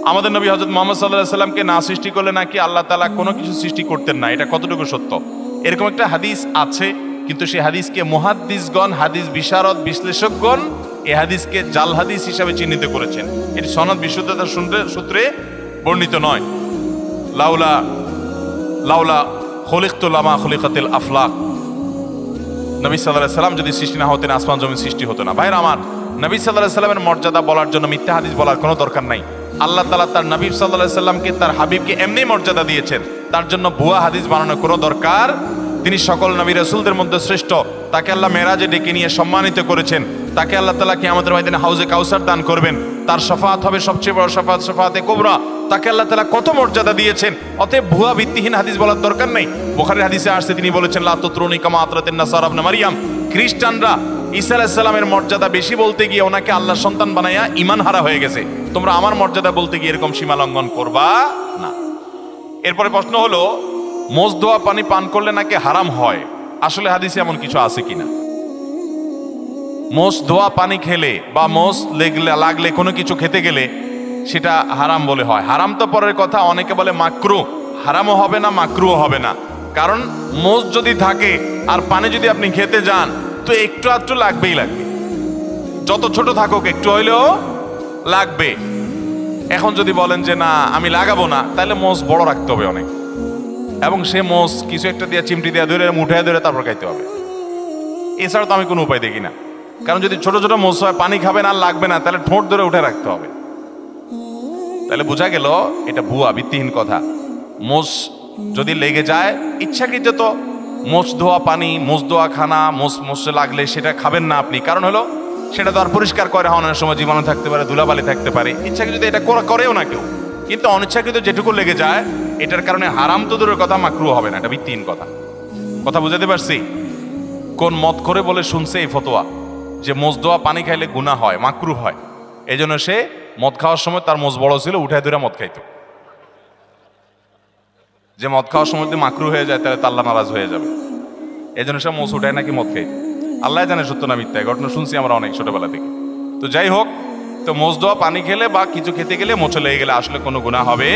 আমাদের নবী হযরত মুহাম্মদ সাল্লাল্লাহু আলাইহি সাল্লামকে না সৃষ্টি করলে নাকি আল্লাহ তাআলা কোনো কিছু সৃষ্টি করতেন না, এটা কতটুকু সত্য? এরকম একটা হাদিস আছে, কিন্তু সেই হাদিসকে মুহাদ্দিসগণ, হাদিস বিশারদ, বিশ্লেষকগণ এই হাদিসকে জাল হাদিস হিসাবে চিহ্নিত করেছেন। এটি সনদ বিশুদ্ধতার সূত্রে বর্ণিত নয়। লাউলা লাউলা খলিকতু লামা খলিকাতিল আফলাক, নবী সাল্লাল্লাহু আলাইহি সাল্লাম যদি সৃষ্টি না হতেন আসমান জমিন সৃষ্টি হতো না। ভাইরা আমার, নবী সাল্লাল্লাহু আলাইহি সাল্লামের মর্যাদা বলার জন্য মিথ্যা হাদিস বলার কোনো দরকার নাই। আল্লাহ তাআলা তার নবী সাল্লাল্লাহু আলাইহি সাল্লামকে, তার হাবিবকে এমনি মর্যাদা দিয়েছেন, তার জন্য ভুয়া হাদিস বানানোর কোনো দরকার। তিনি সকল নবী রাসূলদের মধ্যে শ্রেষ্ঠ, তাকে আল্লাহ মেরাজে ডেকে নিয়ে সম্মানিত করেছেন, তাকে আল্লাহ তাআলা কিয়ামতের ময়দানে হাউজে কাউসার দান করবেন, তার শাফাআত হবে সবচেয়ে বড় শাফাআত, শাফাআতে কুবরা। তাকে আল্লাহ তাআলা কত মর্যাদা দিয়েছেন, অতএব ভুয়া ভিত্তিহীন হাদিস বলার দরকার নেই। বুখারীর হাদিসে আসছে, তিনি বলেছেন লা তুতরুনি কামা আতরাতিন নাসারা ইবনে মারইয়াম। খ্রিস্টানরা ঈসা আলাইহিস সালামের মর্যাদা বেশি বলতে গিয়ে ওনাকে আল্লাহর সন্তান বানায়া ঈমান হারা হয়ে গেছে। তোমরা আমার মর্যাদা বলতে গিয়ে এরকম সীমা লঙ্ঘন করবা না। এরপরে প্রশ্ন হলো, মোজ ধোয়া পানি পান করলে নাকি হারাম হয়, আসলে হাদিসে এমন কিছু আছে কিনা? মোজ ধোয়া পানি খেলে বা মোজ লাগলে কোনো কিছু খেতে গেলে সেটা হারাম বলে হয়। হারাম তো পরের কথা, অনেকে বলে মাকরুহ, হারামও হবে না মাকরুহও হবে না। কারণ মোজ যদি থাকে আর পানি যদি আপনি খেতে যান তো একটু আধটু লাগবেই লাগবে, যত ছোট থাকুক একটু হইলেও লাগবে। এখন যদি বলেন যে না আমি লাগাবো না, তাহলে মোজ বড় রাখতে হবে অনেক, এবং সে মোজ কিছু একটা দিয়ে চিমটি দিয়ে ধরে মুঠায় ধরে তারপর খাইতে হবে। এছাড়া তো আমি কোনো উপায় দেখি না। কারণ যদি ছোট ছোট মোজ হয়, পানি খাবেন আর লাগবে না, তাহলে ঠোঁট ধরে উঠে রাখতে হবে। তাহলে বোঝা গেল এটা ভুয়া ভিত্তিহীন কথা। মোজ যদি লেগে যায়, ইচ্ছাকৃত তো মোজ ধোয়া পানি, মোজ ধোয়া খানা, মোজে লাগলে সেটা খাবেন না আপনি। কারণ হলো সেটা তো আর পরিষ্কার করে হওয়ার সময় জীবাণু থাকতে পারে, ধুলাবালি থাকতে পারে। ইচ্ছাকৃত যদি এটা করেও না কেউ, কিন্তু অনিচ্ছাকৃত যেটুকু লেগে যায় এটার কারণে হারাম তো দূরের কথা, মাকরুহ হবে না। এটা ভিত্তিহীন কথা। কথা বুঝাতে পারছি? কোন মত করে বলে শুনছে এই ফতোয়া যে মোজ ধোয়া পানি খাইলে গুনাহ হয়, মাকরুহ হয়। এই জন্য সে মদ খাওয়ার সময় তার মোজ বড় ছিল, উঠায় ধরে মদ খাইতো। যে মদ খাওয়ার সময় যদি মাকরুহ হয়ে যায় তাহলে তো আল্লাহ নারাজ হয়ে যাবে। এই জন্য সে মোজ উঠায় নাকি মদ খাইতো। আল্লাহ জানে সত্য না মিথ্যা, ঘটনা শুনছি আমরা অনেক ছোটবেলা থেকে। তো যাই হোক, তো মোজ ধোয়া পানি খেলে বা কিছু খেতে গেলে মোচে লেগে গেলে আসলে কোনো গুনাহ হবে।